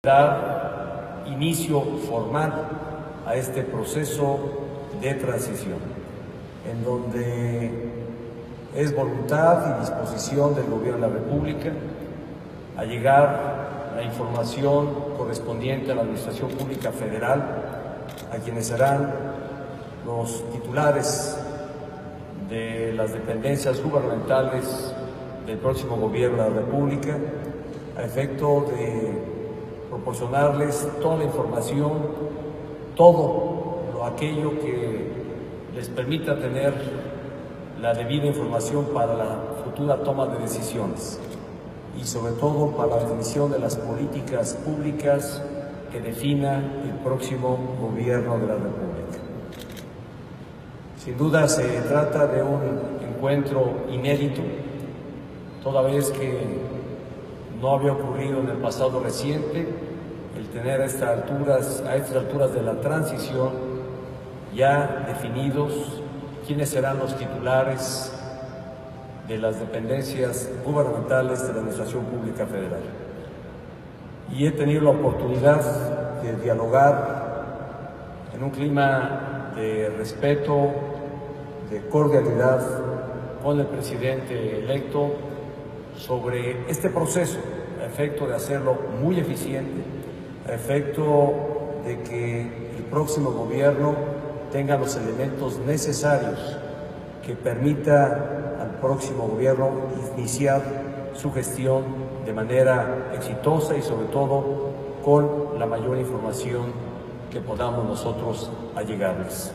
dar inicio formal a este proceso de transición, en donde es voluntad y disposición del Gobierno de la República a llegar la información correspondiente a la Administración Pública Federal, a quienes serán los titulares de las dependencias gubernamentales del próximo Gobierno de la República, a efecto de proporcionarles toda la información, todo aquello que les permita tener la debida información para la futura toma de decisiones y sobre todo para la definición de las políticas públicas que defina el próximo Gobierno de la República. Sin duda se trata de un encuentro inédito, toda vez que no había ocurrido en el pasado reciente el tener a estas alturas de la transición ya definidos quiénes serán los titulares de las dependencias gubernamentales de la Administración Pública Federal. Y he tenido la oportunidad de dialogar en un clima de respeto, de cordialidad con el presidente electo sobre este proceso, a efecto de hacerlo muy eficiente, a efecto de que el próximo gobierno tenga los elementos necesarios que permita al próximo gobierno iniciar su gestión de manera exitosa y sobre todo con la mayor información que podamos nosotros allegarles.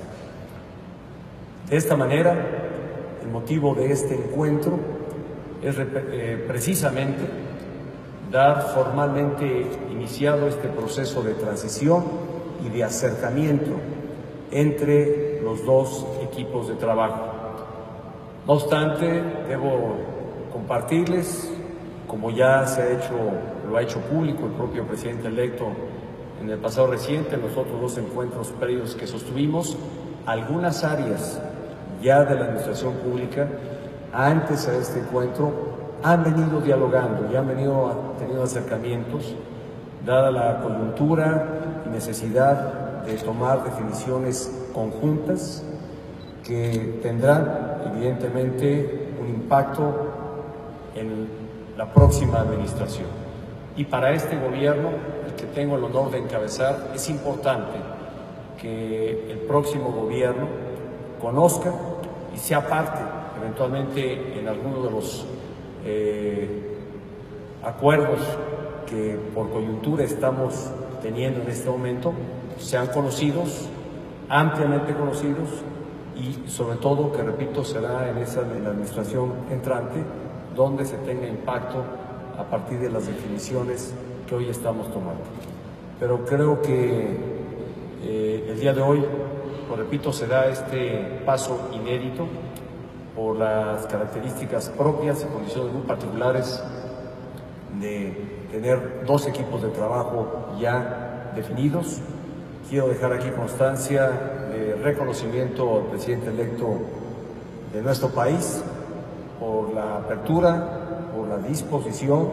De esta manera, el motivo de este encuentro es precisamente dar formalmente iniciado este proceso de transición y de acercamiento entre los dos equipos de trabajo. No obstante, debo compartirles, como ya lo ha hecho público el propio presidente electo en el pasado reciente, en los otros dos encuentros previos que sostuvimos, algunas áreas ya de la administración pública antes de este encuentro han venido dialogando y han venido teniendo acercamientos, dada la coyuntura y necesidad de tomar definiciones conjuntas que tendrán evidentemente un impacto en la próxima administración. Y para este gobierno, el que tengo el honor de encabezar, es importante que el próximo gobierno conozca y sea parte eventualmente en algunos de los acuerdos que por coyuntura estamos teniendo en este momento, sean conocidos, ampliamente conocidos y sobre todo, que repito, será en la administración entrante donde se tenga impacto a partir de las definiciones que hoy estamos tomando. Pero creo que el día de hoy, lo repito, será este paso inédito por las características propias y condiciones muy particulares de tener dos equipos de trabajo ya definidos. Quiero dejar aquí constancia de reconocimiento al presidente electo de nuestro país por la apertura, por la disposición,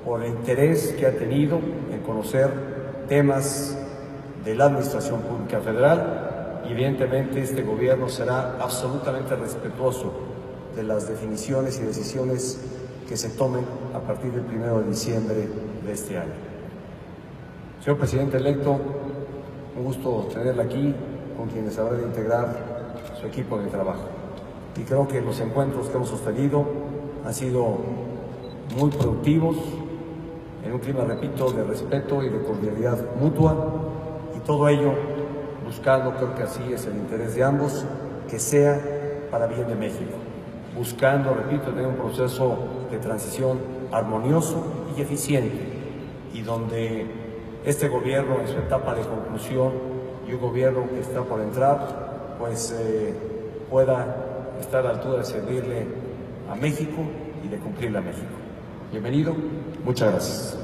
por el interés que ha tenido en conocer temas de la Administración Pública Federal. Y evidentemente este gobierno será absolutamente respetuoso de las definiciones y decisiones que se tomen a partir del 1 de diciembre de este año. Señor presidente electo, un gusto tenerla aquí, con quienes habrá de integrar su equipo de trabajo. Y creo que los encuentros que hemos sostenido han sido muy productivos, en un clima, repito, de respeto y de cordialidad mutua, y todo ello buscando, creo que así es el interés de ambos, que sea para bien de México, buscando, repito, tener un proceso de transición armonioso y eficiente, y donde este gobierno en su etapa de conclusión y un gobierno que está por entrar, pues pueda estar a la altura de servirle a México y de cumplirle a México. Bienvenido, muchas gracias.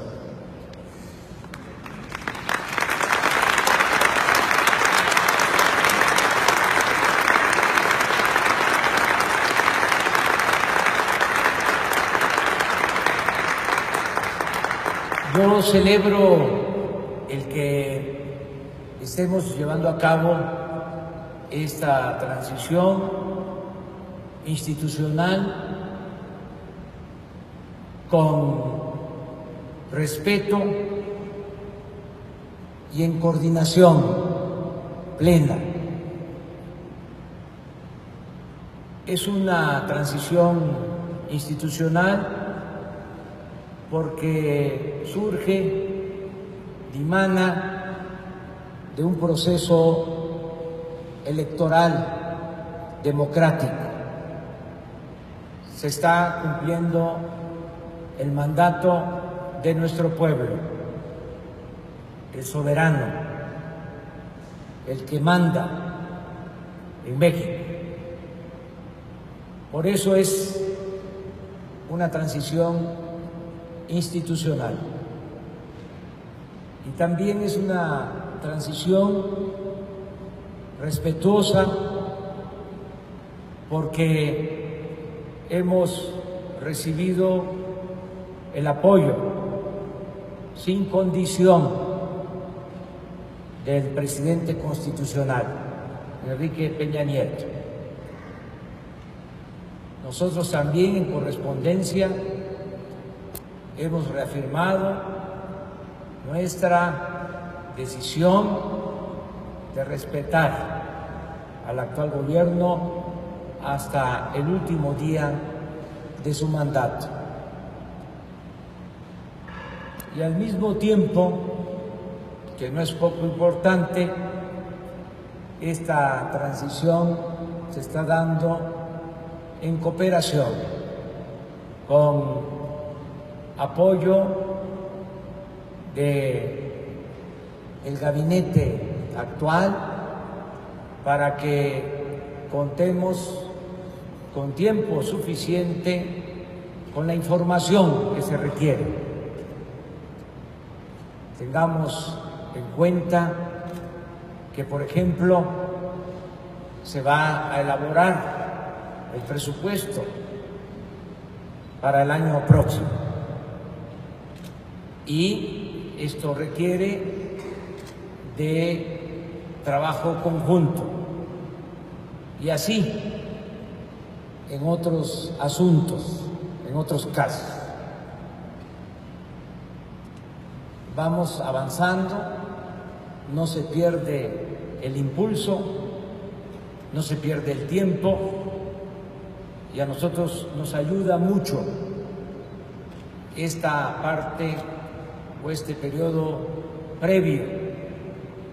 Yo yo celebro el que estemos llevando a cabo esta transición institucional con respeto y en coordinación plena. Es una transición institucional porque surge, dimana de un proceso electoral democrático. Se está cumpliendo el mandato de nuestro pueblo, el soberano, el que manda en México. Por eso es una transición institucional y también es una transición respetuosa porque hemos recibido el apoyo sin condición del presidente constitucional, Enrique Peña Nieto. Nosotros también en correspondencia hemos reafirmado nuestra decisión de respetar al actual gobierno hasta el último día de su mandato. Y al mismo tiempo, que no es poco importante, esta transición se está dando en cooperación con apoyo del gabinete actual para que contemos con tiempo suficiente con la información que se requiere. Tengamos en cuenta que, por ejemplo, se va a elaborar el presupuesto para el año próximo y esto requiere de trabajo conjunto y así en otros asuntos, en otros casos. Vamos avanzando, no se pierde el impulso, no se pierde el tiempo y a nosotros nos ayuda mucho esta parte o este periodo previo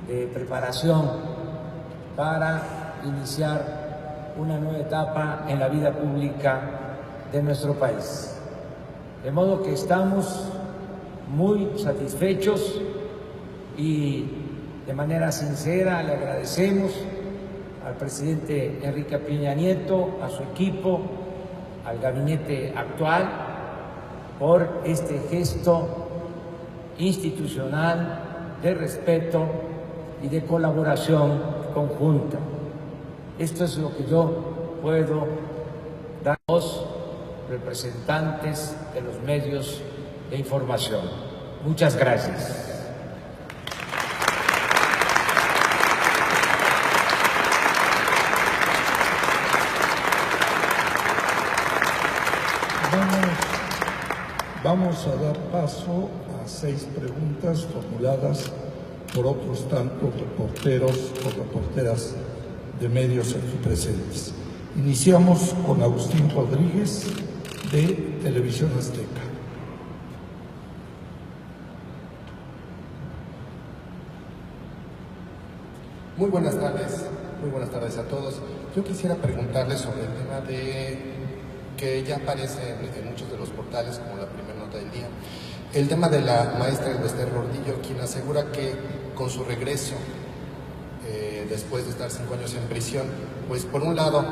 de preparación para iniciar una nueva etapa en la vida pública de nuestro país. De modo que estamos muy satisfechos y de manera sincera le agradecemos al presidente Enrique Peña Nieto, a su equipo, al gabinete actual, por este gesto institucional de respeto y de colaboración conjunta. Esto es lo que yo puedo dar a los representantes de los medios de información. Muchas gracias. Vamos a dar paso a 6 preguntas formuladas por otros tantos reporteros o reporteras de medios aquí presentes. Iniciamos con Agustín Rodríguez, de Televisión Azteca. Muy buenas tardes a todos. Yo quisiera preguntarles sobre el tema de que ya aparece en muchos de los portales como la primera nota del día, el tema de la maestra Elbester Gordillo, quien asegura que con su regreso, después de estar 5 años en prisión, pues por un lado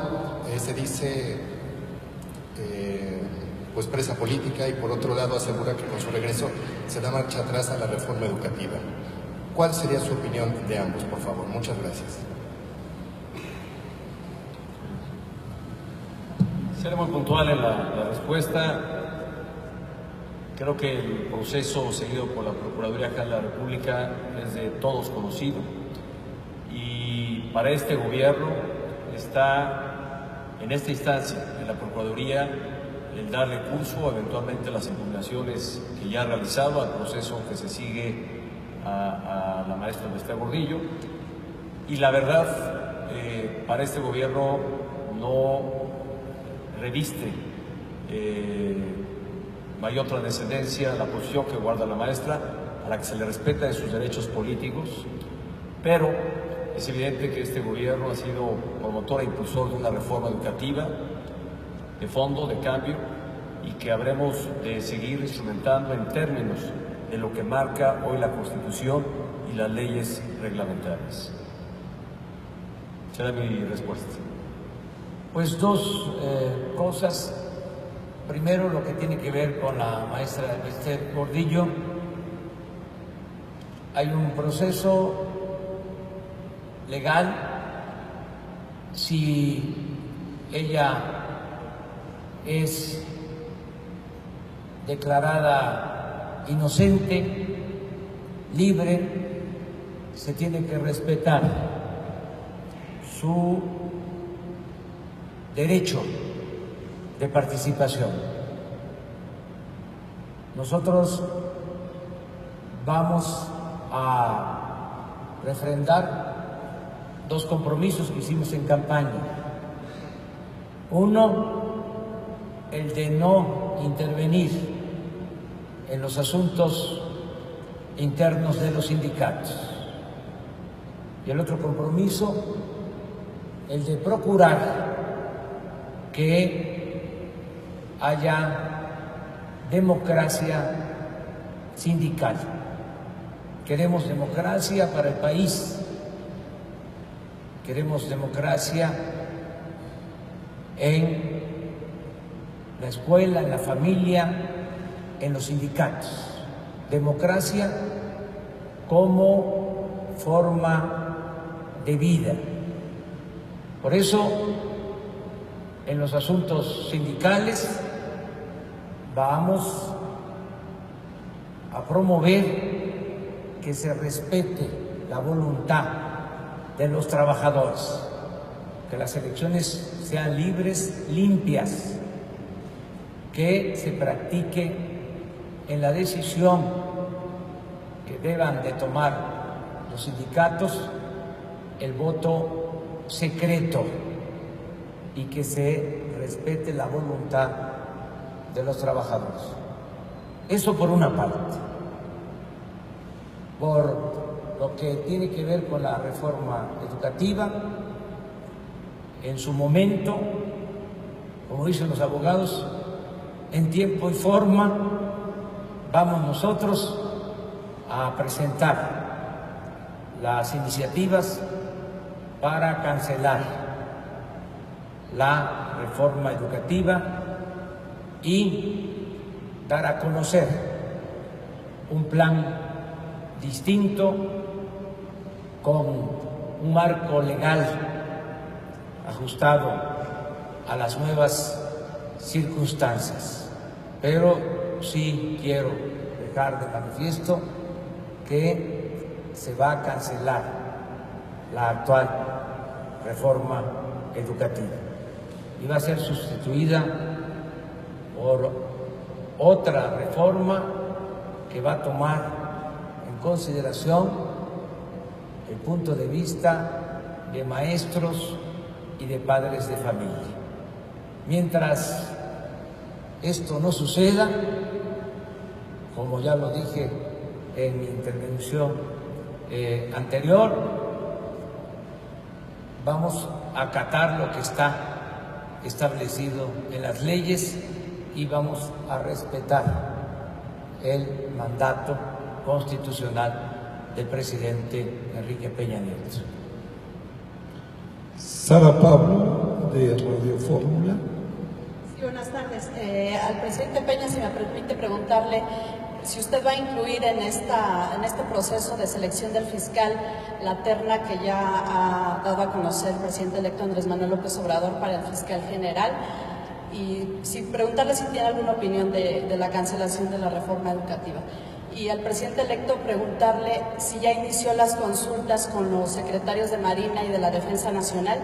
se dice pues presa política y por otro lado asegura que con su regreso se da marcha atrás a la reforma educativa. ¿Cuál sería su opinión de ambos, por favor? Muchas gracias. Seré muy puntual en la respuesta. Creo que el proceso seguido por la Procuraduría General de la República es de todos conocido y para este gobierno está en esta instancia, en la Procuraduría, el darle curso eventualmente a las impugnaciones que ya ha realizado, al proceso que se sigue a la maestra Bester Gordillo. Y la verdad, para este gobierno no reviste mayor trascendencia la posición que guarda la maestra, a la que se le respeta en sus derechos políticos, pero es evidente que este gobierno ha sido promotor e impulsor de una reforma educativa de fondo, de cambio, y que habremos de seguir instrumentando en términos de lo que marca hoy la Constitución y las leyes reglamentarias. Será mi respuesta. Pues dos cosas. Primero, lo que tiene que ver con la maestra Bester Gordillo. Hay un proceso legal. Si ella es declarada inocente, libre, se tiene que respetar su derecho de participación. Nosotros vamos a refrendar dos compromisos que hicimos en campaña. Uno, el de no intervenir en los asuntos internos de los sindicatos. Y el otro compromiso, el de procurar que haya democracia sindical. Queremos democracia para el país, queremos democracia en la escuela, en la familia, en los sindicatos. Democracia como forma de vida. Por eso, en los asuntos sindicales vamos a promover que se respete la voluntad de los trabajadores, que las elecciones sean libres, limpias, que se practique en la decisión que deban de tomar los sindicatos el voto secreto y que se respete la voluntad de los trabajadores. Eso por una parte. Por lo que tiene que ver con la reforma educativa, en su momento, como dicen los abogados, en tiempo y forma, vamos nosotros a presentar las iniciativas para cancelar la reforma educativa y dar a conocer un plan distinto con un marco legal ajustado a las nuevas circunstancias. Pero sí quiero dejar de manifiesto que se va a cancelar la actual reforma educativa y va a ser sustituida por otra reforma que va a tomar en consideración el punto de vista de maestros y de padres de familia. Mientras esto no suceda, como ya lo dije en mi intervención anterior, vamos a acatar lo que está establecido en las leyes y vamos a respetar el mandato constitucional del presidente Enrique Peña Nieto. Sara Pablo, de Radio Fórmula. Sí, buenas tardes. Al presidente Peña, si me permite preguntarle si usted va a incluir en este proceso de selección del fiscal la terna que ya ha dado a conocer el presidente electo Andrés Manuel López Obrador para el fiscal general, Y preguntarle si tiene alguna opinión de la cancelación de la reforma educativa. Y al presidente electo preguntarle si ya inició las consultas con los secretarios de Marina y de la Defensa Nacional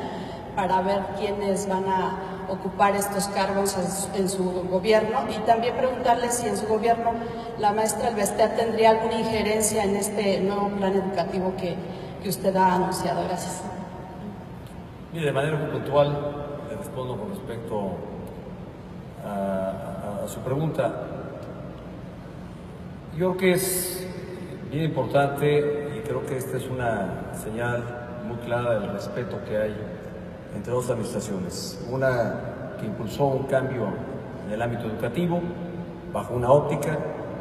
para ver quiénes van a ocupar estos cargos en su gobierno, y también preguntarle si en su gobierno la maestra Elvester tendría alguna injerencia en este nuevo plan educativo que usted ha anunciado. Gracias. Mire, de manera muy puntual le respondo con respecto a su pregunta. Yo creo que es bien importante, y creo que esta es una señal muy clara del respeto que hay entre dos administraciones. Una que impulsó un cambio en el ámbito educativo bajo una óptica,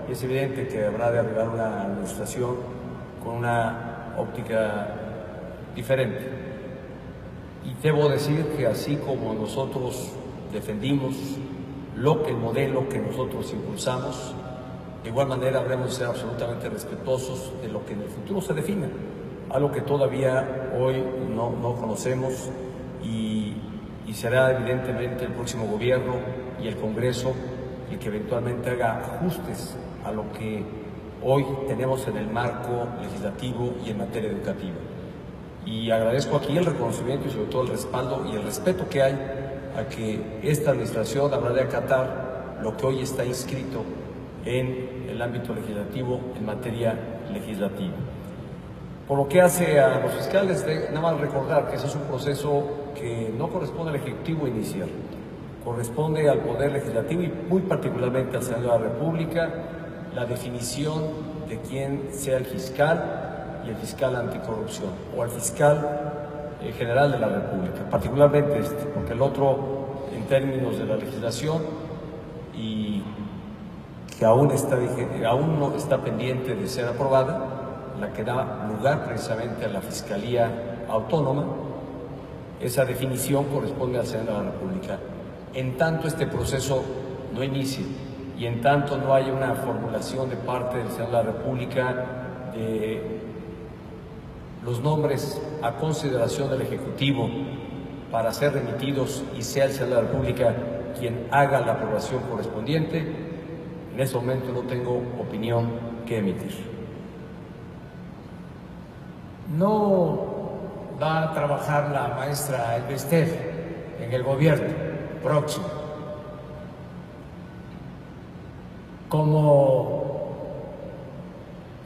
y es evidente que habrá de arribar una administración con una óptica diferente. Y debo decir que así como nosotros defendimos el modelo que nosotros impulsamos, de igual manera habremos de ser absolutamente respetuosos de lo que en el futuro se defina, algo que todavía hoy no conocemos, y será evidentemente el próximo gobierno y el Congreso el que eventualmente haga ajustes a lo que hoy tenemos en el marco legislativo y en materia educativa. Y agradezco aquí el reconocimiento y sobre todo el respaldo y el respeto que hay a que esta administración habrá de acatar lo que hoy está inscrito en el ámbito legislativo en materia legislativa. Por lo que hace a los fiscales, nada más recordar que ese es un proceso que no corresponde al Ejecutivo iniciar, corresponde al Poder Legislativo y muy particularmente al Senado de la República la definición de quién sea el fiscal y el fiscal anticorrupción, o al fiscal general de la República, particularmente porque el otro, en términos de la legislación, y que aún no está pendiente de ser aprobada, la que da lugar precisamente a la Fiscalía Autónoma, esa definición corresponde al Senado de la República. En tanto este proceso no inicie y en tanto no haya una formulación de parte del Senado de la República de los nombres a consideración del Ejecutivo para ser remitidos y sea el Senado de la República quien haga la aprobación correspondiente, en ese momento no tengo opinión que emitir. No va a trabajar la maestra Elvester en el gobierno próximo. Como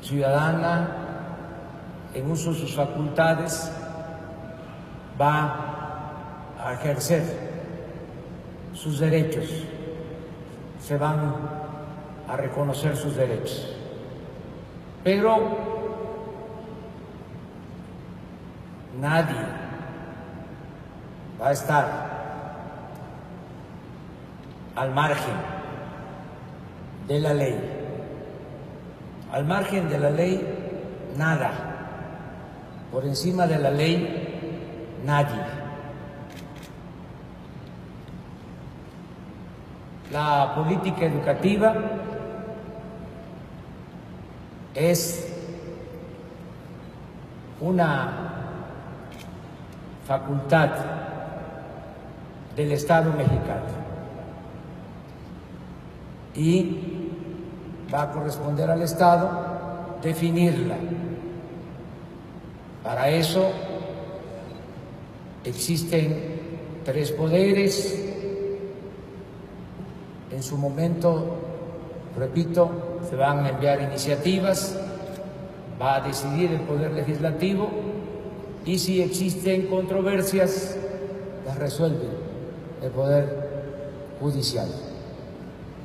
ciudadana, en uso de sus facultades, va a ejercer sus derechos, se van a reconocer sus derechos. Pero nadie va a estar al margen de la ley. Al margen de la ley, nada. Por encima de la ley, nadie. La política educativa es una facultad del Estado mexicano y va a corresponder al Estado definirla. Para eso existen 3 poderes. En su momento, repito, se van a enviar iniciativas, va a decidir el Poder Legislativo, y si existen controversias, las resuelve el Poder Judicial.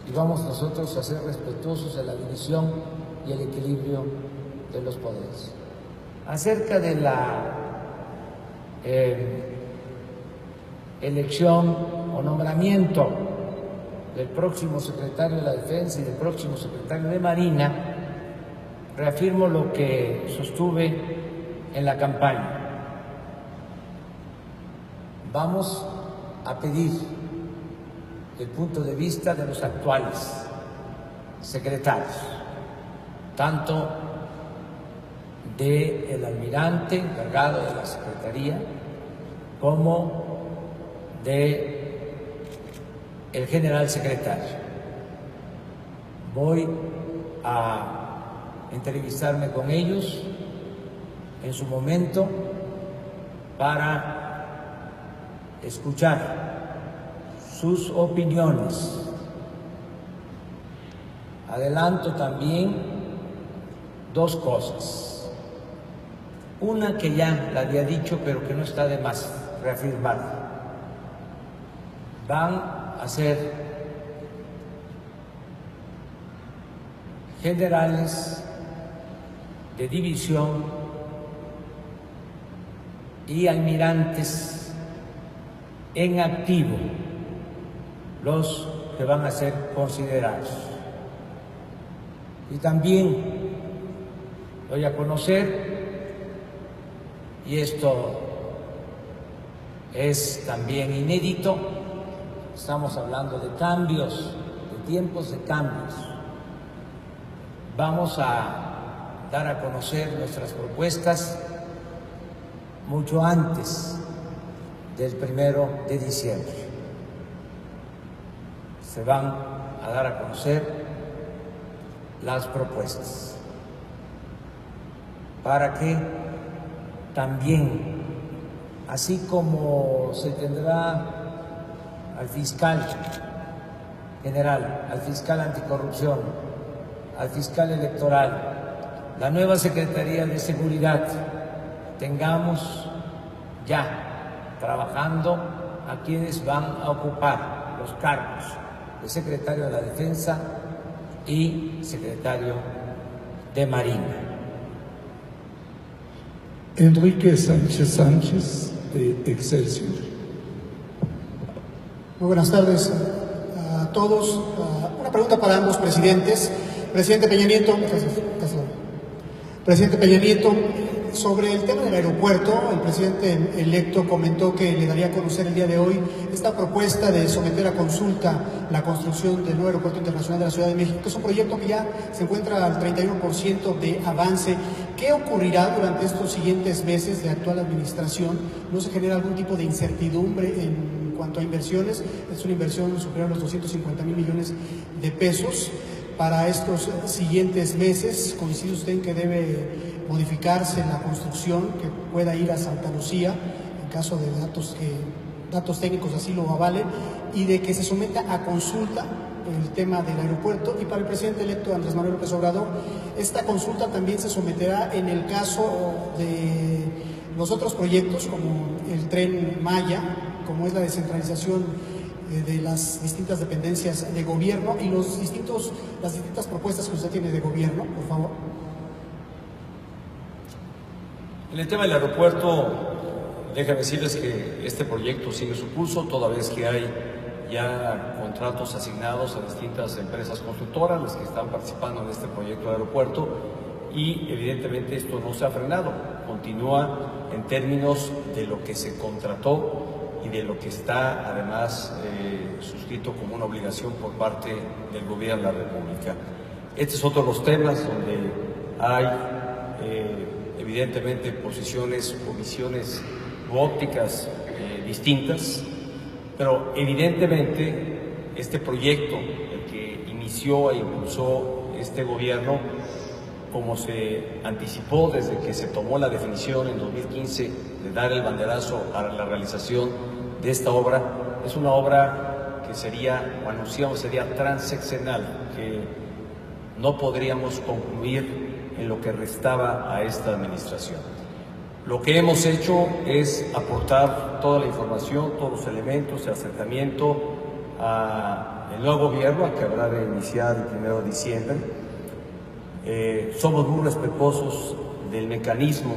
Y vamos nosotros a ser respetuosos de la división y el equilibrio de los poderes. Acerca de la elección o nombramiento del próximo secretario de la Defensa y del próximo secretario de Marina, reafirmo lo que sostuve en la campaña. Vamos a pedir el punto de vista de los actuales secretarios, tanto del almirante encargado de la Secretaría como de el general secretario. Voy a entrevistarme con ellos en su momento para escuchar sus opiniones. Adelanto también dos cosas. Una que ya la había dicho, pero que no está de más reafirmar. Van a ser generales de división y almirantes en activo los que van a ser considerados. Y también doy a conocer, y esto es también inédito, estamos hablando de cambios, de tiempos de cambios. Vamos a dar a conocer nuestras propuestas mucho antes del 1 de diciembre. Se van a dar a conocer las propuestas para que también, así como se tendrá al fiscal general, al fiscal anticorrupción, al fiscal electoral, la nueva Secretaría de Seguridad, tengamos ya trabajando a quienes van a ocupar los cargos de secretario de la Defensa y secretario de Marina. Enrique Sánchez Sánchez, de Excelsior. Muy buenas tardes a todos. Una pregunta para ambos presidentes. Presidente Peña Nieto, sobre el tema del aeropuerto, el presidente electo comentó que le daría a conocer el día de hoy esta propuesta de someter a consulta la construcción del nuevo aeropuerto internacional de la Ciudad de México, que es un proyecto que ya se encuentra al 31% de avance. ¿Qué ocurrirá durante estos siguientes meses de actual administración? ¿No se genera algún tipo de incertidumbre en cuanto a inversiones? Es una inversión superior a los 250,000 millones de pesos. Para estos siguientes meses, ¿coincide usted en que debe modificarse la construcción, que pueda ir a Santa Lucía, en caso de datos técnicos así lo avalen, y de que se someta a consulta el tema del aeropuerto? Y para el presidente electo Andrés Manuel López Obrador, esta consulta también se someterá en el caso de los otros proyectos, como el Tren Maya, como es la descentralización de las distintas dependencias de gobierno y las distintas propuestas que usted tiene de gobierno, por favor. En el tema del aeropuerto, déjenme decirles que este proyecto sigue su curso, toda vez que hay ya contratos asignados a distintas empresas constructoras, las que están participando en este proyecto de aeropuerto, y evidentemente esto no se ha frenado, continúa en términos de lo que se contrató y de lo que está además suscrito como una obligación por parte del Gobierno de la República. Este es otro de los temas donde hay evidentemente posiciones o visiones u ópticas distintas, pero evidentemente este proyecto, el que inició e impulsó este gobierno, como se anticipó desde que se tomó la definición en 2015 de dar el banderazo a la realización de esta obra, es una obra que sería, o anunciamos, sería transeccional, que no podríamos concluir en lo que restaba a esta administración. Lo que hemos hecho es aportar toda la información, todos los elementos de acercamiento al nuevo gobierno, que habrá de iniciar el 1 de diciembre. Somos muy respetuosos del mecanismo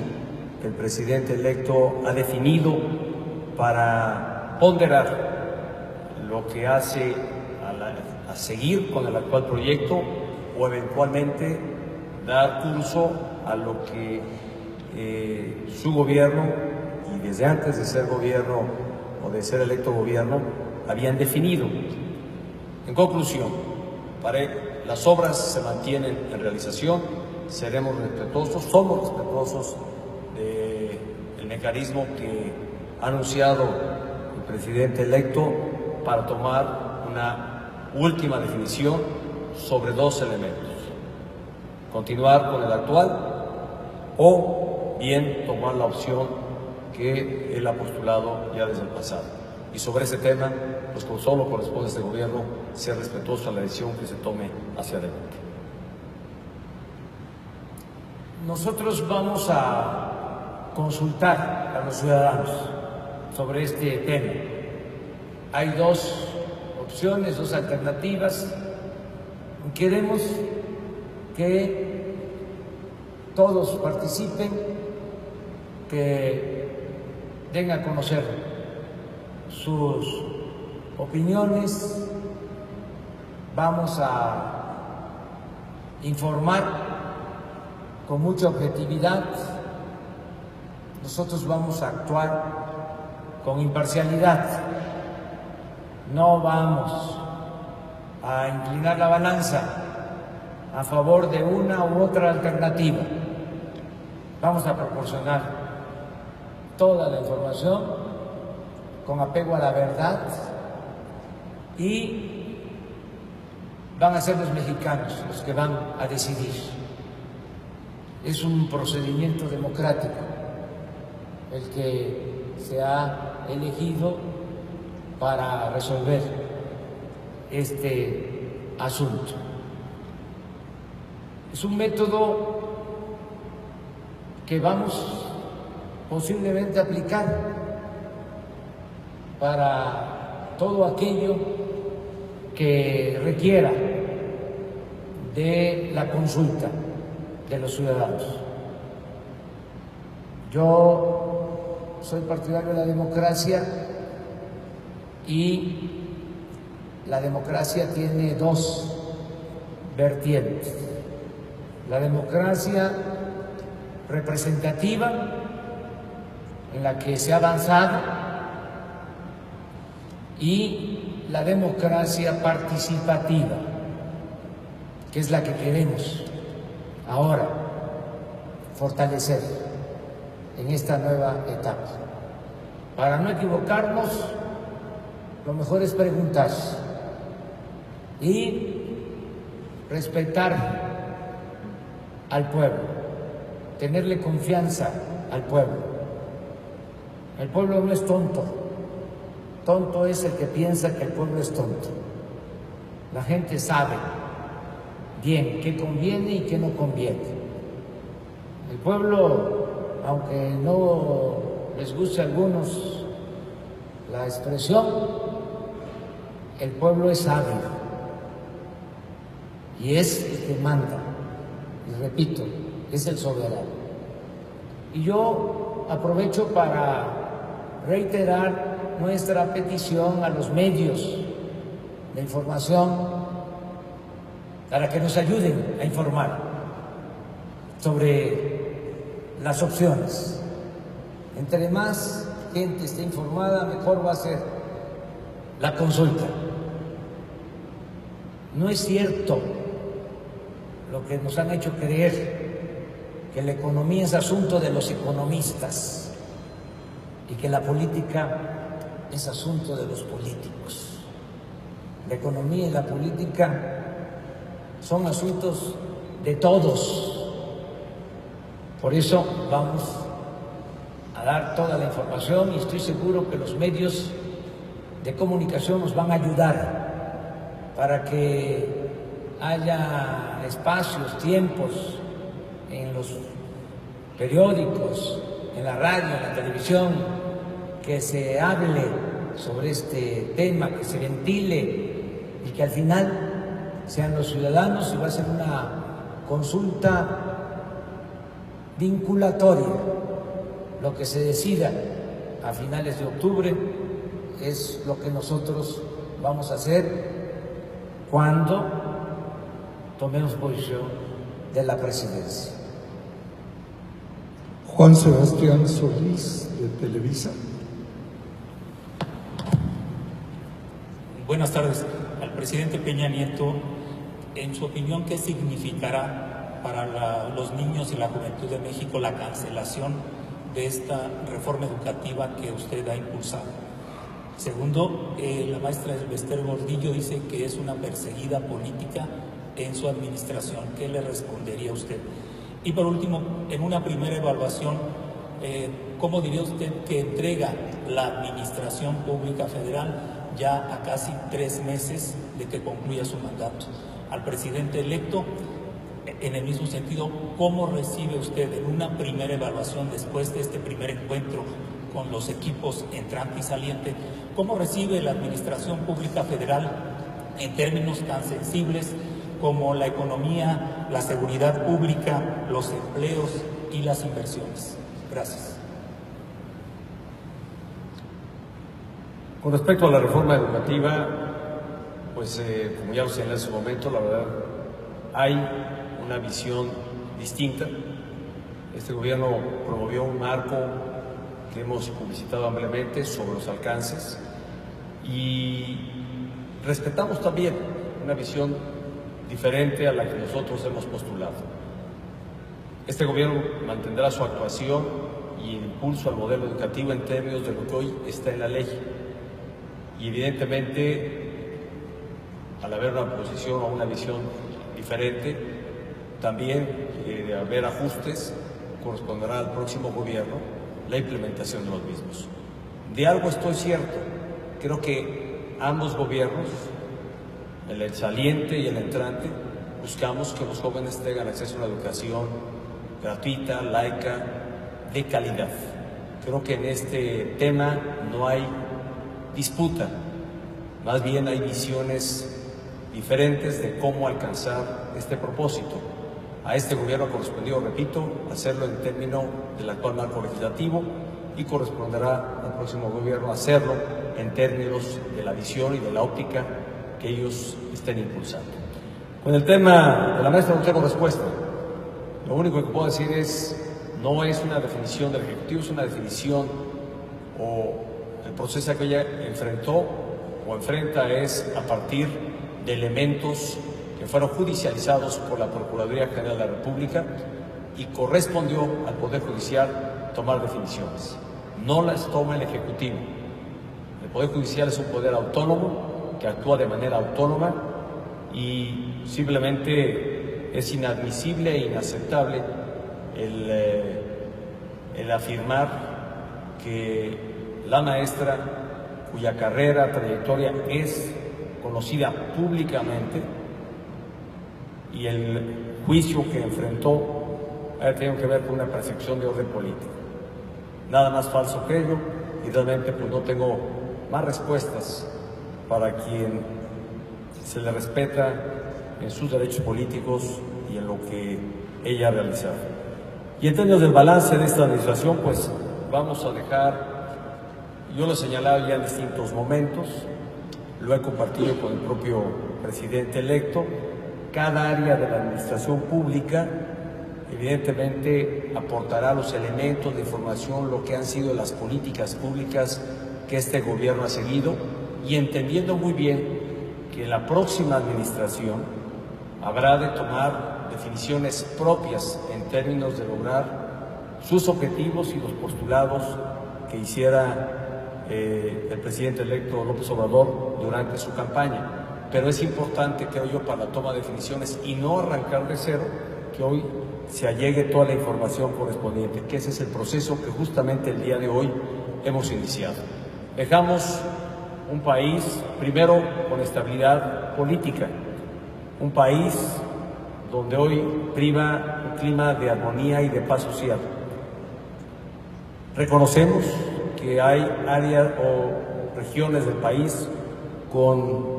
que el presidente electo ha definido para ponderar lo que hace a seguir con el actual proyecto o eventualmente dar curso a lo que su gobierno, y desde antes de ser gobierno o de ser electo gobierno, habían definido. En conclusión, las obras se mantienen en realización, seremos respetuosos, somos respetuosos del mecanismo que ha anunciado el presidente electo para tomar una última definición sobre dos elementos: continuar con el actual o bien tomar la opción que él ha postulado ya desde el pasado. Y sobre ese tema, pues como solo corresponde a este gobierno, ser respetuoso a la decisión que se tome hacia adelante. Nosotros vamos a consultar a los ciudadanos sobre este tema. Hay dos opciones, dos alternativas. Queremos que todos participen, que den a conocer sus opiniones. Vamos a informar con mucha objetividad. Nosotros vamos a actuar con imparcialidad. No vamos a inclinar la balanza a favor de una u otra alternativa. Vamos a proporcionar toda la información con apego a la verdad y van a ser los mexicanos los que van a decidir. Es un procedimiento democrático el que se ha elegido para resolver este asunto. Es un método que vamos posiblemente a aplicar para todo aquello que requiera de la consulta de los ciudadanos. Yo soy partidario de la democracia y la democracia tiene dos vertientes: la democracia representativa, en la que se ha avanzado, y la democracia participativa, que es la que queremos ahora fortalecer en esta nueva etapa. Para no equivocarnos, lo mejor es preguntar y respetar al pueblo, tenerle confianza al pueblo. El pueblo no es tonto, tonto es el que piensa que el pueblo es tonto. La gente sabe bien qué conviene y qué no conviene. El pueblo, aunque no les guste a algunos la expresión, el pueblo es sabio y es el que manda, y repito, es el soberano. Y yo aprovecho para reiterar nuestra petición a los medios de información para que nos ayuden a informar sobre las opciones. Entre más gente esté informada, mejor va a ser la consulta. No es cierto lo que nos han hecho creer, que la economía es asunto de los economistas y que la política es asunto de los políticos. La economía y la política son asuntos de todos. Por eso vamos a dar toda la información y estoy seguro que los medios de comunicación nos van a ayudar para que haya espacios, tiempos en los periódicos, en la radio, en la televisión, que se hable sobre este tema, que se ventile y que al final sean los ciudadanos, y va a ser una consulta vinculatoria. Lo que se decida a finales de octubre es lo que nosotros vamos a hacer cuando tomemos posición de la presidencia. Juan Sebastián Solís, de Televisa. Buenas tardes. Al presidente Peña Nieto, en su opinión, ¿qué significará para los niños y la juventud de México la cancelación de esta reforma educativa que usted ha impulsado? Segundo, la maestra Esther Gordillo dice que es una perseguida política en su administración. ¿Qué le respondería usted? Y por último, en una primera evaluación, ¿cómo diría usted que entrega la Administración Pública Federal ya a casi 3 meses de que concluya su mandato? Al presidente electo, en el mismo sentido, ¿cómo recibe usted en una primera evaluación después de este primer encuentro con los equipos entrante y saliente, cómo recibe la Administración Pública Federal en términos tan sensibles como la economía, la seguridad pública, los empleos y las inversiones? Gracias. Con respecto a la reforma educativa, pues como ya lo señalé en su momento, la verdad, hay una visión distinta. Este gobierno promovió un marco que hemos publicitado ampliamente sobre los alcances y respetamos también una visión diferente a la que nosotros hemos postulado. Este gobierno mantendrá su actuación y el impulso al modelo educativo en términos de lo que hoy está en la ley. Y evidentemente, al haber una posición o una visión diferente, también de haber ajustes, corresponderá al próximo gobierno la implementación de los mismos. De algo estoy cierto, creo que ambos gobiernos, el saliente y el entrante, buscamos que los jóvenes tengan acceso a una educación gratuita, laica, de calidad. Creo que en este tema no hay disputa, más bien hay visiones diferentes de cómo alcanzar este propósito. A este gobierno correspondió, repito, hacerlo en términos del actual marco legislativo y corresponderá al próximo gobierno hacerlo en términos de la visión y de la óptica que ellos estén impulsando. Con el tema de la maestra no tengo respuesta. Lo único que puedo decir no es una definición del Ejecutivo, es una definición o el proceso que ella enfrentó o enfrenta es a partir de elementos que fueron judicializados por la Procuraduría General de la República y correspondió al Poder Judicial tomar definiciones. No las toma el Ejecutivo. El Poder Judicial es un poder autónomo que actúa de manera autónoma y simplemente es inadmisible e inaceptable el afirmar que la maestra, cuya carrera, trayectoria es conocida públicamente, y el juicio que enfrentó haya tenido que ver con una percepción de orden político. Nada más falso que ello, y realmente pues no tengo más respuestas para quien se le respeta en sus derechos políticos y en lo que ella ha realizado. Y en términos del balance de esta administración, pues vamos a dejar, yo lo he señalado ya en distintos momentos, lo he compartido con el propio presidente electo. Cada área de la administración pública evidentemente aportará los elementos de información, lo que han sido las políticas públicas que este gobierno ha seguido, y entendiendo muy bien que la próxima administración habrá de tomar definiciones propias en términos de lograr sus objetivos y los postulados que hiciera el presidente electo López Obrador durante su campaña. Pero es importante, creo yo, para la toma de definiciones y no arrancar de cero, que hoy se allegue toda la información correspondiente, que ese es el proceso que justamente el día de hoy hemos iniciado. Dejamos un país, primero, con estabilidad política, un país donde hoy priva un clima de armonía y de paz social. Reconocemos que hay áreas o regiones del país con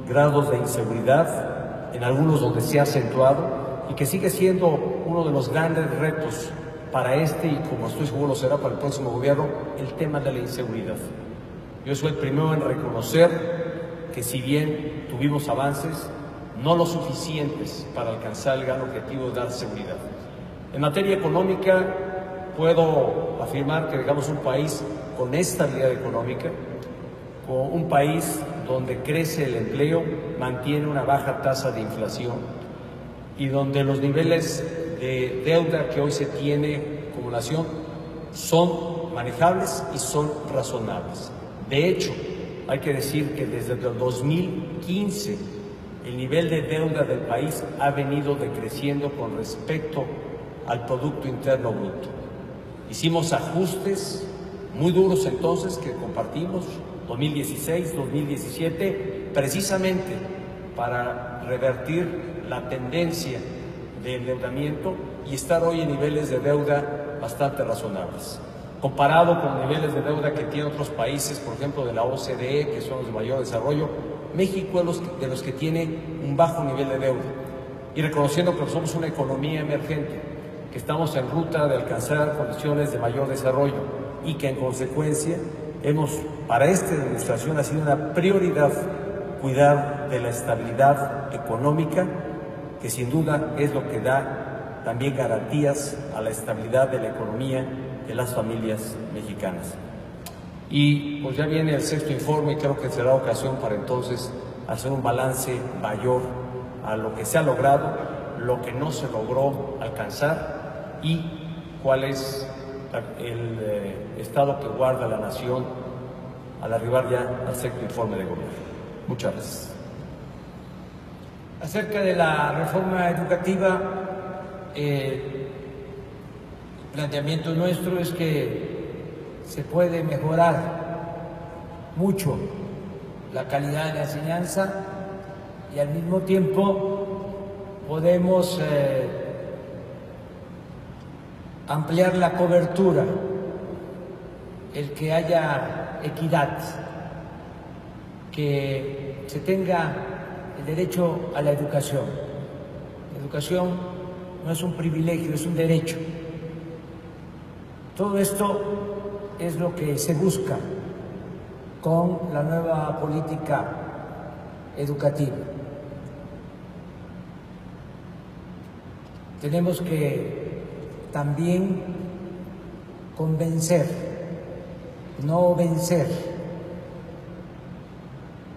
grados de inseguridad, en algunos donde se ha acentuado, y que sigue siendo uno de los grandes retos para este y, como estoy seguro, será para el próximo gobierno, el tema de la inseguridad. Yo soy el primero en reconocer que si bien tuvimos avances, no lo suficientes para alcanzar el gran objetivo de dar seguridad. En materia económica, puedo afirmar que dejamos un país con estabilidad económica, con un país donde crece el empleo, mantiene una baja tasa de inflación y donde los niveles de deuda que hoy se tiene como nación son manejables y son razonables. De hecho, hay que decir que desde el 2015 el nivel de deuda del país ha venido decreciendo con respecto al Producto Interno Bruto. Hicimos ajustes muy duros entonces que compartimos, 2016, 2017, precisamente para revertir la tendencia de endeudamiento y estar hoy en niveles de deuda bastante razonables. Comparado con niveles de deuda que tienen otros países, por ejemplo de la OCDE, que son los de mayor desarrollo, México es de los que tiene un bajo nivel de deuda. Y reconociendo que somos una economía emergente, que estamos en ruta de alcanzar condiciones de mayor desarrollo y que en consecuencia para esta administración ha sido una prioridad cuidar de la estabilidad económica, que sin duda es lo que da también garantías a la estabilidad de la economía de las familias mexicanas. Y pues ya viene el sexto informe y creo que será ocasión para entonces hacer un balance mayor a lo que se ha logrado, lo que no se logró alcanzar y cuál es el estado que guarda la nación al arribar ya al sexto informe de gobierno. Muchas gracias. Acerca de la reforma educativa, el planteamiento nuestro es que se puede mejorar mucho la calidad de la enseñanza y al mismo tiempo podemos ampliar la cobertura, el que haya equidad, que se tenga el derecho a la educación. La educación no es un privilegio, es un derecho. Todo esto es lo que se busca con la nueva política educativa. Tenemos que también convencer, no vencer.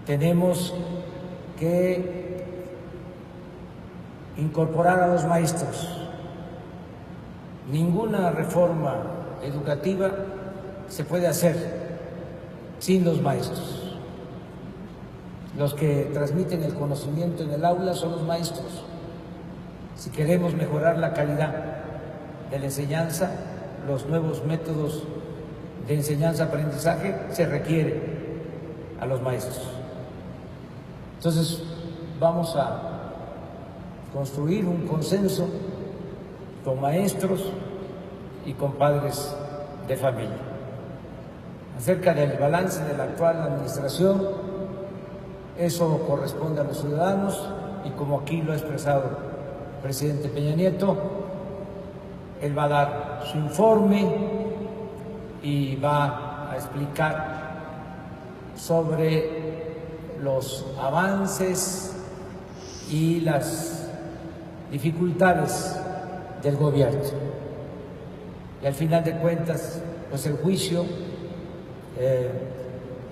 Tenemos que incorporar a los maestros. Ninguna reforma educativa se puede hacer sin los maestros. Los que transmiten el conocimiento en el aula son los maestros. Si queremos mejorar la calidad de la enseñanza, los nuevos métodos de enseñanza-aprendizaje, se requiere a los maestros. Entonces, vamos a construir un consenso con maestros y con padres de familia. Acerca del balance de la actual administración, eso corresponde a los ciudadanos y como aquí lo ha expresado el presidente Peña Nieto, él va a dar su informe y va a explicar sobre los avances y las dificultades del gobierno. Y al final de cuentas, pues el juicio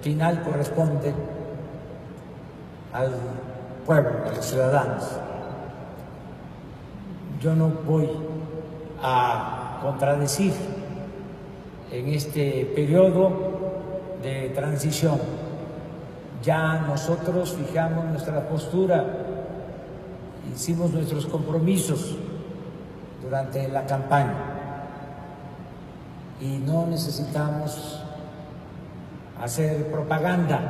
final corresponde al pueblo, a los ciudadanos. Yo no voy a contradecir en este periodo de transición. Ya nosotros fijamos nuestra postura, hicimos nuestros compromisos durante la campaña y no necesitamos hacer propaganda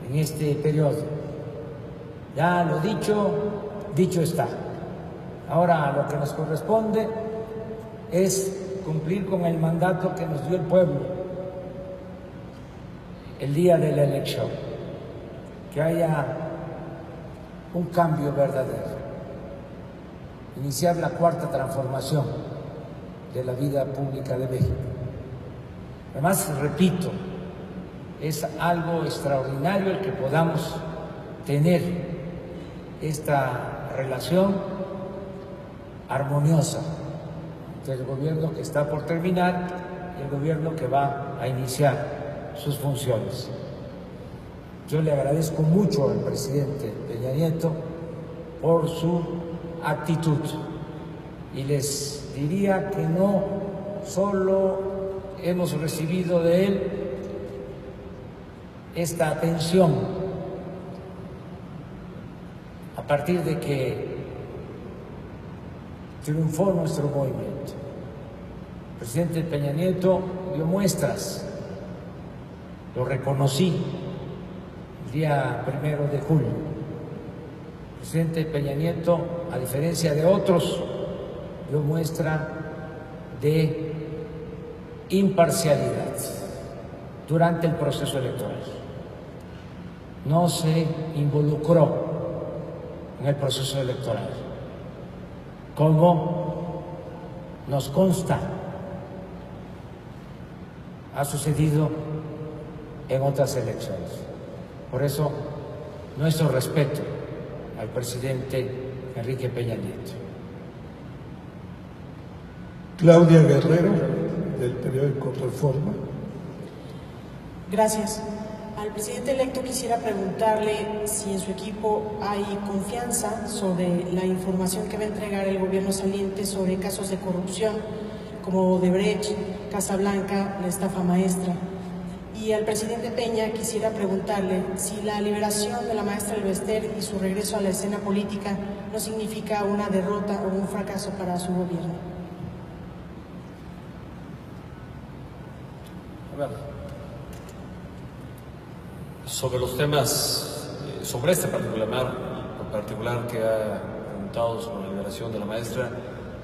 en este periodo. Ya lo dicho, dicho está. Ahora lo que nos corresponde es cumplir con el mandato que nos dio el pueblo el día de la elección, que haya un cambio verdadero, iniciar la cuarta transformación de la vida pública de México. Además, repito, es algo extraordinario el que podamos tener esta relación armoniosa entre el gobierno que está por terminar y el gobierno que va a iniciar sus funciones. Yo le agradezco mucho al presidente Peña Nieto por su actitud y les diría que no solo hemos recibido de él esta atención a partir de que triunfó nuestro movimiento. El presidente Peña Nieto dio muestras, lo reconocí el día 1 de julio. El presidente Peña Nieto, a diferencia de otros, dio muestra de imparcialidad durante el proceso electoral. No se involucró en el proceso electoral, como nos consta ha sucedido en otras elecciones. Por eso, nuestro respeto al presidente Enrique Peña Nieto. Claudia Guerrero, del periódico Reforma. Gracias. Al presidente electo quisiera preguntarle si en su equipo hay confianza sobre la información que va a entregar el gobierno saliente sobre casos de corrupción como Odebrecht, Casa Blanca, la estafa maestra. Y al presidente Peña quisiera preguntarle si la liberación de la maestra Elvester y su regreso a la escena política no significa una derrota o un fracaso para su gobierno. Sobre los temas, sobre este particular que ha preguntado sobre la liberación de la maestra,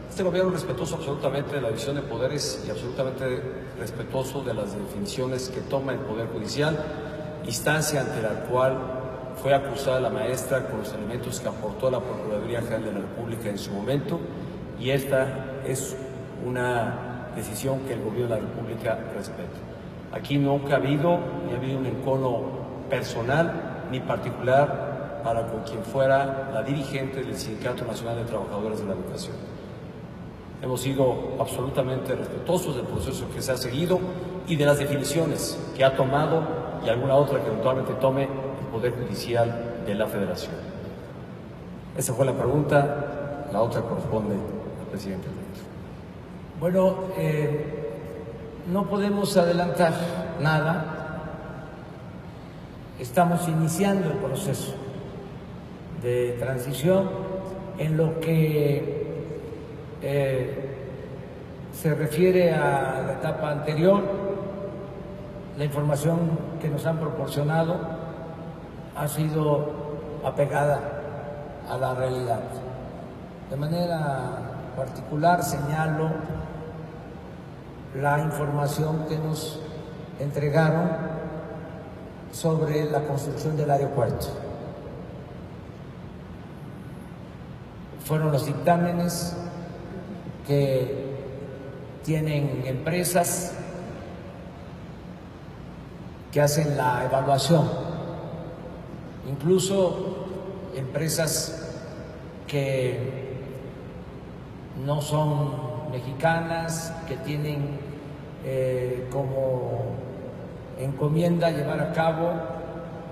este gobierno respetuoso absolutamente de la división de poderes y absolutamente respetuoso de las definiciones que toma el Poder Judicial, instancia ante la cual fue acusada la maestra con los elementos que aportó la Procuraduría General de la República en su momento, y esta es una decisión que el gobierno de la República respeta. Aquí nunca ha habido un encono personal ni particular para con quien fuera la dirigente del Sindicato Nacional de Trabajadores de la Educación. Hemos sido absolutamente respetuosos del proceso que se ha seguido y de las definiciones que ha tomado y alguna otra que eventualmente tome el Poder Judicial de la Federación. Esa fue la pregunta, la otra corresponde al presidente electo. Bueno, no podemos adelantar nada. Estamos iniciando el proceso de transición en lo que se refiere a la etapa anterior. La información que nos han proporcionado ha sido apegada a la realidad. De manera particular señalo la información que nos entregaron sobre la construcción del aeropuerto. Fueron los dictámenes que tienen empresas que hacen la evaluación, incluso empresas que no son mexicanas, que tienen como encomienda llevar a cabo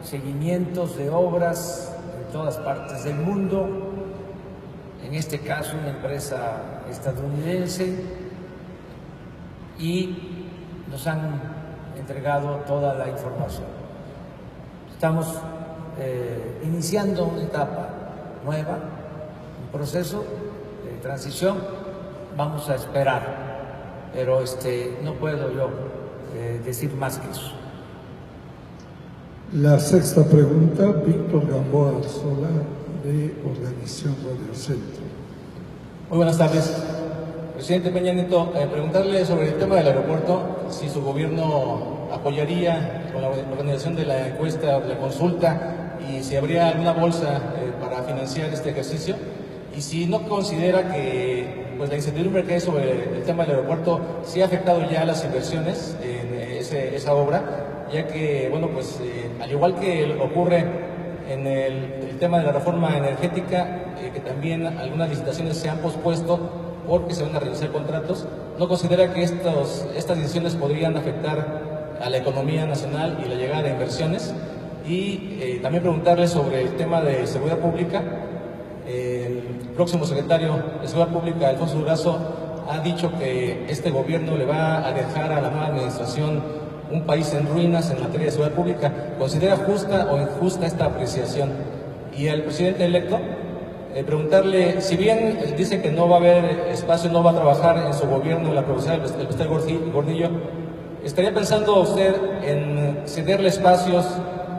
seguimientos de obras en todas partes del mundo, en este caso una empresa estadounidense, y nos han entregado toda la información. Estamos iniciando una etapa nueva, un proceso de transición. Vamos a esperar, pero no puedo yo decir más que eso. La sexta pregunta, Víctor Gamboa Arzola, de Organización Radio Centro. Muy buenas tardes. Presidente Peña Nieto, preguntarle sobre el tema del aeropuerto, si su gobierno apoyaría con la organización de la encuesta, de la consulta, y si habría alguna bolsa para financiar este ejercicio, y si no considera que la incertidumbre que hay sobre el tema del aeropuerto sí ha afectado ya las inversiones en esa obra, ya que, al igual que ocurre en el tema de la reforma energética, que también algunas licitaciones se han pospuesto porque se van a realizar contratos, ¿no considera que estas decisiones podrían afectar a la economía nacional y la llegada de inversiones? Y también preguntarle sobre el tema de seguridad pública. El próximo secretario de Seguridad Pública, Alfonso Durazo, ha dicho que este gobierno le va a dejar a la nueva administración un país en ruinas en materia de seguridad pública. ¿Considera justa o injusta esta apreciación? Y al presidente electo, preguntarle, si bien dice que no va a haber espacio, no va a trabajar en su gobierno en la profesora del Bester Gordillo, ¿estaría pensando usted en cederle espacios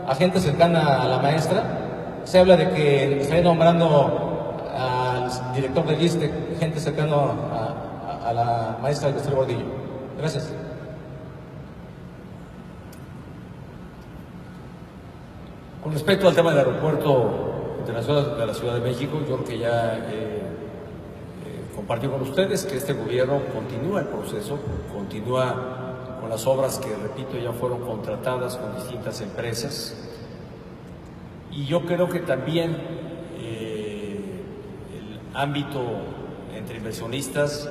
a gente cercana a la maestra? Se habla de que estaría nombrando al director del ISSSTE, gente cercana a la maestra del Bester Gordillo. Gracias. Con respecto al tema del aeropuerto internacional de la Ciudad de México, yo creo que ya compartí con ustedes que este gobierno continúa el proceso, continúa con las obras que, repito, ya fueron contratadas con distintas empresas. Y yo creo que también el ámbito entre inversionistas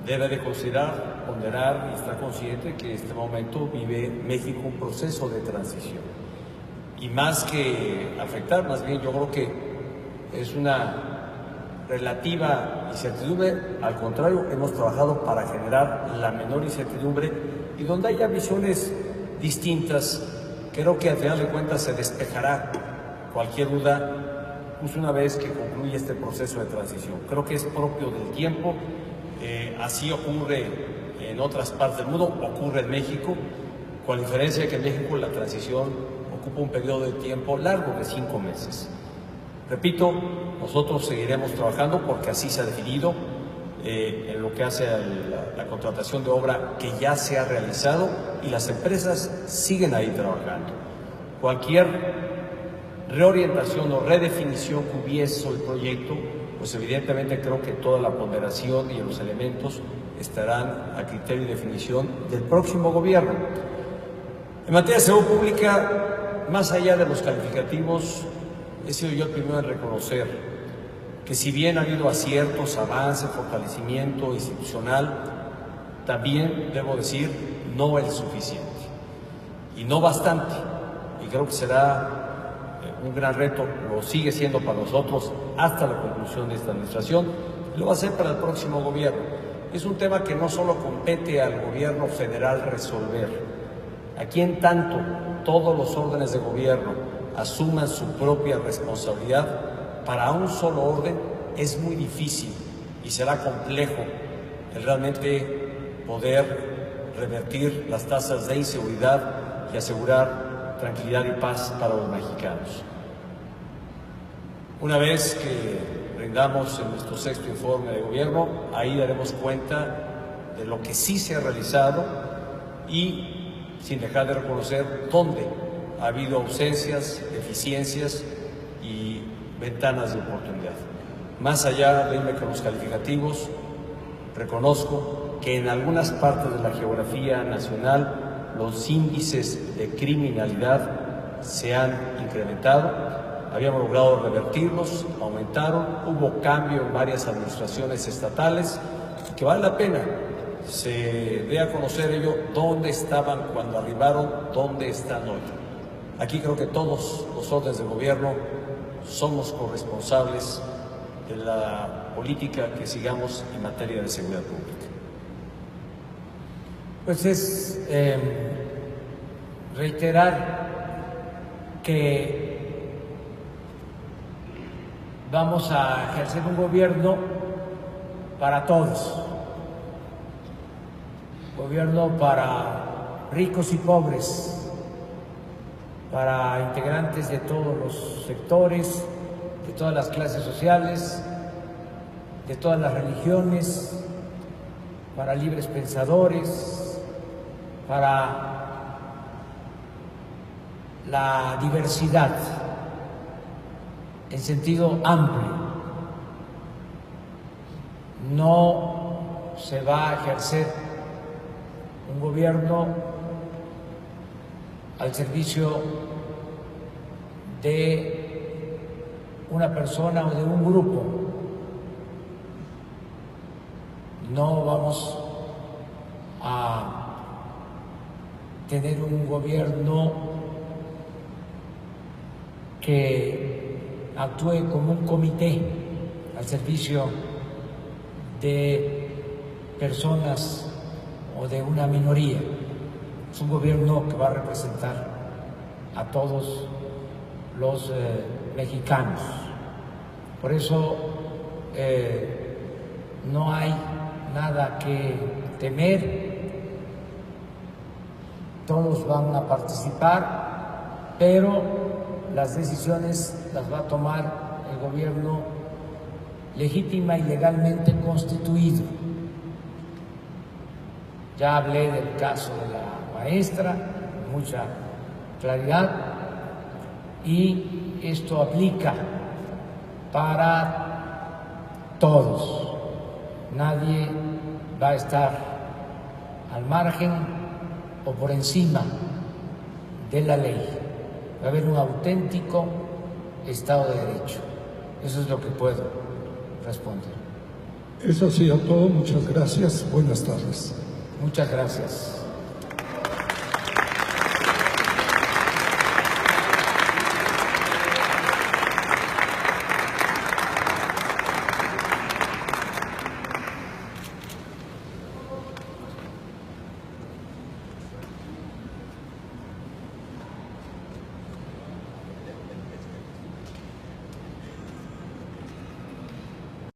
debe de considerar, ponderar y estar consciente que en este momento vive México un proceso de transición. Y más que afectar, más bien yo creo que es una relativa incertidumbre. Al contrario, hemos trabajado para generar la menor incertidumbre, y donde haya visiones distintas, creo que al final de cuentas se despejará cualquier duda pues una vez que concluya este proceso de transición. Creo que es propio del tiempo, así ocurre en otras partes del mundo, ocurre en México, con la diferencia de que en México la transición ocupa un periodo de tiempo largo de 5 meses. Repito, nosotros seguiremos trabajando porque así se ha definido en lo que hace a la contratación de obra que ya se ha realizado, y las empresas siguen ahí trabajando. Cualquier reorientación o redefinición que hubiese sobre el proyecto, pues evidentemente creo que toda la ponderación y los elementos estarán a criterio y definición del próximo gobierno. En materia de seguridad pública, más allá de los calificativos, he sido yo el primero en reconocer que si bien ha habido aciertos, avances, fortalecimiento institucional, también debo decir no es suficiente y no bastante, y creo que será un gran reto, lo sigue siendo para nosotros hasta la conclusión de esta administración, y lo va a ser para el próximo gobierno. Es un tema que no solo compete al gobierno federal resolver. Aquí, en tanto todos los órdenes de gobierno asuman su propia responsabilidad para un solo orden, es muy difícil y será complejo el realmente poder revertir las tasas de inseguridad y asegurar tranquilidad y paz para los mexicanos. Una vez que rindamos en nuestro 6º informe de gobierno, ahí daremos cuenta de lo que sí se ha realizado y sin dejar de reconocer dónde ha habido ausencias, deficiencias y ventanas de oportunidad. Más allá de irme con los calificativos, reconozco que en algunas partes de la geografía nacional los índices de criminalidad se han incrementado. Habíamos logrado revertirlos, aumentaron, hubo cambio en varias administraciones estatales, que vale la pena se dé a conocer ello, dónde estaban cuando arribaron, dónde están hoy. Aquí creo que todos los órdenes de gobierno somos corresponsables de la política que sigamos en materia de seguridad pública. Pues es reiterar que vamos a ejercer un gobierno para todos. Gobierno para ricos y pobres, para integrantes de todos los sectores, de todas las clases sociales, de todas las religiones, para libres pensadores, para la diversidad en sentido amplio. No se va a ejercer un gobierno al servicio de una persona o de un grupo. No vamos a tener un gobierno que actúe como un comité al servicio de personas o de una minoría. Es un gobierno que va a representar a todos los mexicanos. Por eso no hay nada que temer, todos van a participar, pero las decisiones las va a tomar el gobierno legítima y legalmente constituido. Ya hablé del caso de la maestra, con mucha claridad, y esto aplica para todos. Nadie va a estar al margen o por encima de la ley. Va a haber un auténtico Estado de Derecho. Eso es lo que puedo responder. Eso ha sido todo. Muchas gracias. Buenas tardes. Muchas gracias.